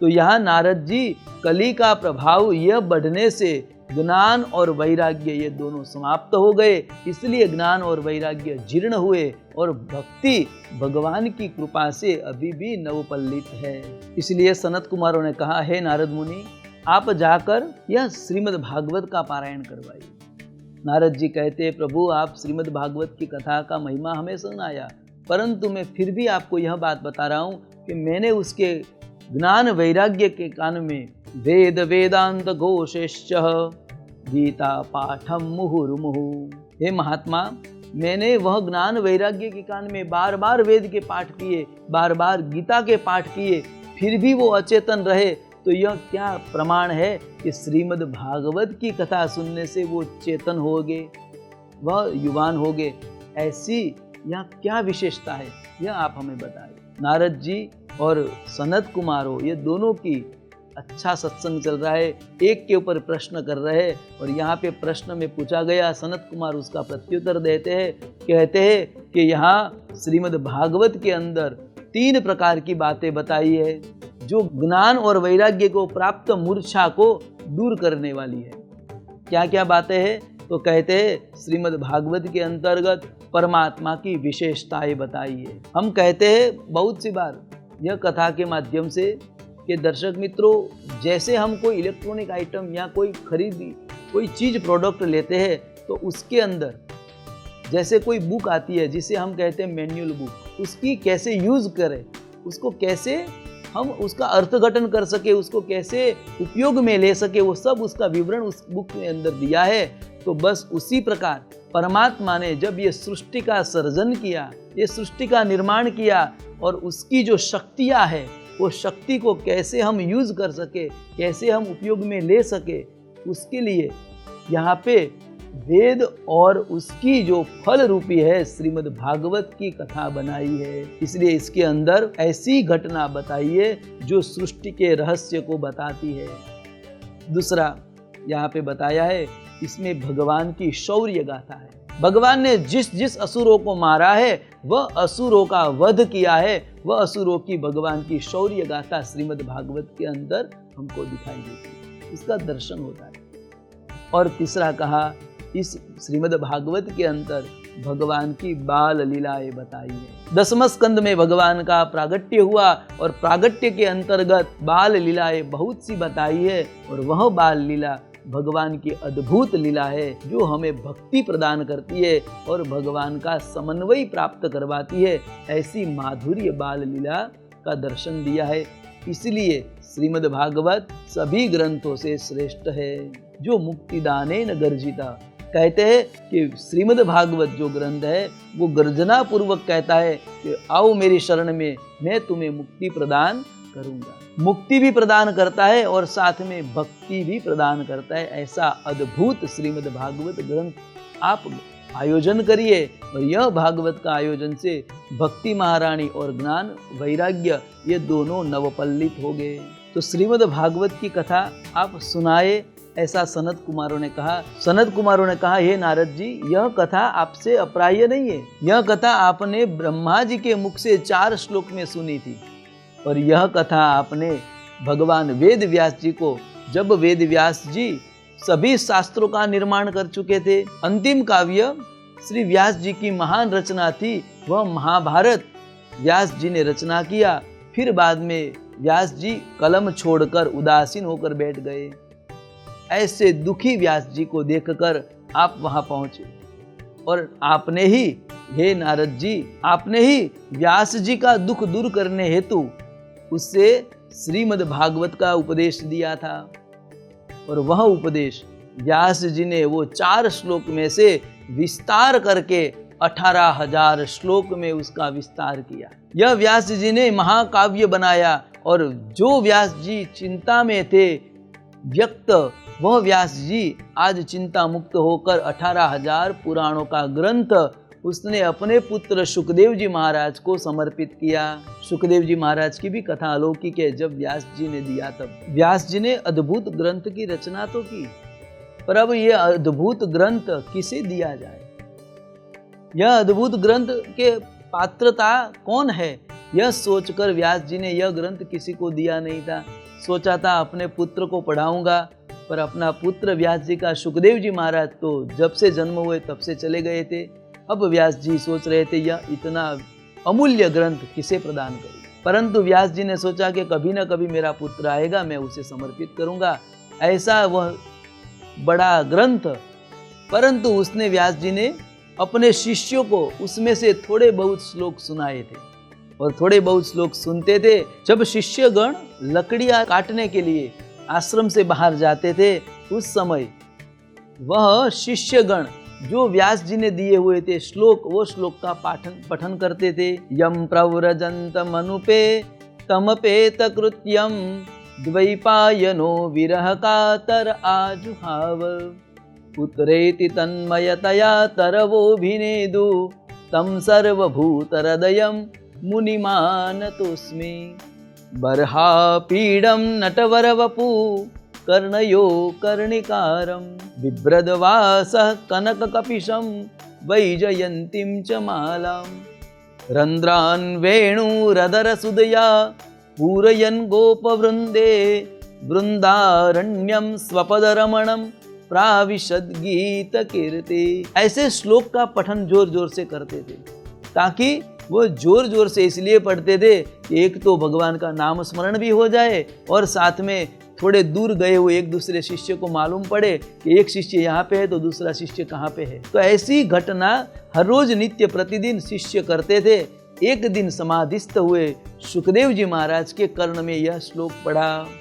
तो यहाँ नारद जी कली का प्रभाव यह बढ़ने से ज्ञान और वैराग्य ये दोनों समाप्त हो गए, इसलिए ज्ञान और वैराग्य जीर्ण हुए और भक्ति भगवान की कृपा से अभी भी नवपल्लित है। इसलिए सनत कुमारों ने कहा, हे नारद मुनि, आप जाकर यह श्रीमद् भागवत का पारायण करवाइए। नारद जी कहते, प्रभु आप श्रीमद् भागवत की कथा का महिमा हमें सुनाया, परंतु मैं फिर भी आपको यह बात बता रहा हूँ कि मैंने उसके ज्ञान वैराग्य के कान में वेद वेदांत घोषेश्च गीता पाठम मुहुर्मुहु। हे महात्मा, मैंने वह ज्ञान वैराग्य के कान में बार बार वेद के पाठ किए, बार बार गीता के पाठ किए, फिर भी वो अचेतन रहे, तो यह क्या प्रमाण है कि श्रीमद् भागवत की कथा सुनने से वो चेतन हो गए, वह युवान हो गए? ऐसी यह क्या विशेषता है, यह आप हमें बताएं। नारद जी और सनत कुमारों ये दोनों की अच्छा सत्संग चल रहा है, एक के ऊपर प्रश्न कर रहे हैं, और यहाँ पे प्रश्न में पूछा गया, सनत कुमार उसका प्रत्युत्तर देते हैं, कहते हैं कि यहाँ श्रीमद् भागवत के अंदर 3 प्रकार की बातें बताई है जो ज्ञान और वैराग्य को प्राप्त मूर्छा को दूर करने वाली है। क्या क्या बातें हैं? तो कहते हैं श्रीमद् भागवत के अंतर्गत परमात्मा की विशेषताएं बताई है। हम कहते हैं बहुत सी बार यह कथा के माध्यम से कि दर्शक मित्रों, जैसे हम कोई इलेक्ट्रॉनिक आइटम या कोई खरीदी कोई चीज़ प्रोडक्ट लेते हैं, तो उसके अंदर जैसे कोई बुक आती है जिसे हम कहते हैं मैनुअल बुक, उसकी कैसे यूज़ करें, उसको कैसे हम उसका अर्थघटन कर सके, उसको कैसे उपयोग में ले सके, वो सब उसका विवरण उस बुक के अंदर दिया है। तो बस उसी प्रकार परमात्मा ने जब ये सृष्टि का सर्जन किया, ये सृष्टि का निर्माण किया, और उसकी जो शक्तियाँ है वो शक्ति को कैसे हम यूज़ कर सके, कैसे हम उपयोग में ले सके, उसके लिए यहाँ पे वेद और उसकी जो फल रूपी है श्रीमद् भागवत की कथा बनाई है। इसलिए इसके अंदर ऐसी घटना बताई है जो सृष्टि के रहस्य को बताती है। दूसरा यहाँ पे बताया है, इसमें भगवान की शौर्य गाथा है। भगवान ने जिस जिस असुरों को मारा है, वह असुरों का वध किया है, वह असुरों की भगवान की शौर्य गाथा श्रीमद् भागवत के अंदर हमको दिखाई देती है, इसका दर्शन होता है। और तीसरा कहा, इस श्रीमद् भागवत के अंदर भगवान की बाल लीलाएं बताई है। 10वें स्कंद में भगवान का प्रागट्य हुआ, और प्रागट्य के अंतर्गत बाल लीलाएं बहुत सी बताई है, और वह बाल लीला भगवान की अद्भुत लीला है जो हमें भक्ति प्रदान करती है और भगवान का समन्वय प्राप्त करवाती है। ऐसी माधुर्य बाल लीला का दर्शन दिया है। इसलिए श्रीमद् भागवत सभी ग्रंथों से श्रेष्ठ है। जो मुक्तिदाने न गर्जिता, कहते हैं कि श्रीमद् भागवत जो ग्रंथ है वो गर्जना पूर्वक कहता है कि आओ मेरी शरण में, मैं तुम्हें मुक्ति प्रदान करूंगा। मुक्ति भी प्रदान करता है और साथ में भक्ति भी प्रदान करता है। ऐसा अद्भुत श्रीमद् भागवत ग्रंथ आप आयोजन करिए, और यह भागवत का आयोजन से भक्ति महारानी और ज्ञान वैराग्य ये दोनों नवपल्लित हो गए। तो श्रीमद् भागवत की कथा आप सुनाए, ऐसा सनत कुमारों ने कहा। सनत कुमारों ने कहा, हे नारद जी, यह कथा आपसे अप्राप्य नहीं है। यह कथा आपने ब्रह्मा जी के मुख से 4 श्लोक में सुनी थी, और यह कथा आपने भगवान वेद व्यास जी को, जब वेद व्यास जी सभी शास्त्रों का निर्माण कर चुके थे, अंतिम काव्य श्री व्यास जी की महान रचना थी, वह महाभारत व्यास जी ने रचना किया। फिर बाद में व्यास जी कलम छोड़कर उदासीन होकर बैठ गए। ऐसे दुखी व्यास जी को देखकर आप वहां पहुंचे, और आपने ही, हे नारद जी, आपने ही व्यास जी का दुख दूर करने हेतु उससे श्रीमद् भागवत का उपदेश दिया था। और वह उपदेश व्यास जी ने वो 4 श्लोक में से विस्तार करके 18,000 श्लोक में उसका विस्तार किया। यह व्यास जी ने महाकाव्य बनाया, और जो व्यास जी चिंता में थे व्यक्त, वह व्यास जी आज चिंता मुक्त होकर 18,000 पुराणों का ग्रंथ उसने अपने पुत्र सुखदेव जी महाराज को समर्पित किया। सुखदेव जी महाराज की भी कथा अलौकिक है। जब व्यास जी ने दिया, तब व्यास जी ने अद्भुत ग्रंथ की रचना तो की, पर अब यह अद्भुत ग्रंथ किसे दिया जाए, यह अद्भुत ग्रंथ के पात्रता कौन है, यह सोचकर व्यास जी ने यह ग्रंथ किसी को दिया नहीं था। सोचा था अपने पुत्र को पढ़ाऊंगा, पर अपना पुत्र व्यास जी का सुखदेव जी महाराज तो जब से जन्म हुए तब से चले गए थे। अब व्यास जी सोच रहे थे यह इतना अमूल्य ग्रंथ किसे प्रदान करूं, परंतु व्यास जी ने सोचा कि कभी ना कभी मेरा पुत्र आएगा, मैं उसे समर्पित करूंगा ऐसा वह बड़ा ग्रंथ। परंतु उसने व्यास जी ने अपने शिष्यों को उसमें से थोड़े बहुत श्लोक सुनाए थे और थोड़े बहुत श्लोक सुनते थे। जब शिष्यगण लकड़ियां काटने के लिए आश्रम से बाहर जाते थे, उस समय वह शिष्यगण जो व्यास जी ने दिए हुए थे श्लोक, वो श्लोक का पठन करते थे। यम प्रव्रजंत मनुपे तमपेत कृत्यम द्वैपायनो विरह कातर आजुहाव पुत्रेति तन्मयतया तरवोभिनेदु तम सर्वभूतहृदयं मुनिमानतोऽस्मि। बर्हापीडं नटवरवपु कर्णयो कर्णिकारं बिभ्रदवासः कनककपिशं वैजयन्तीं च मालां रन्ध्रान् वेणुरदरसुदया पूरयन् गोपवृन्दे वृंदारण्यम स्वपदरमणम प्राविशद गीत कीर्ति। ऐसे श्लोक का पठन जोर जोर से करते थे, ताकि वो जोर जोर से इसलिए पढ़ते थे कि एक तो भगवान का नाम स्मरण भी हो जाए और साथ में थोड़े दूर गए हुए एक दूसरे शिष्य को मालूम पड़े कि एक शिष्य यहाँ पे है तो दूसरा शिष्य कहाँ पे है। तो ऐसी घटना हर रोज नित्य प्रतिदिन शिष्य करते थे। एक दिन समाधिस्थ हुए सुखदेव जी महाराज के कर्ण में यह श्लोक पढ़ा।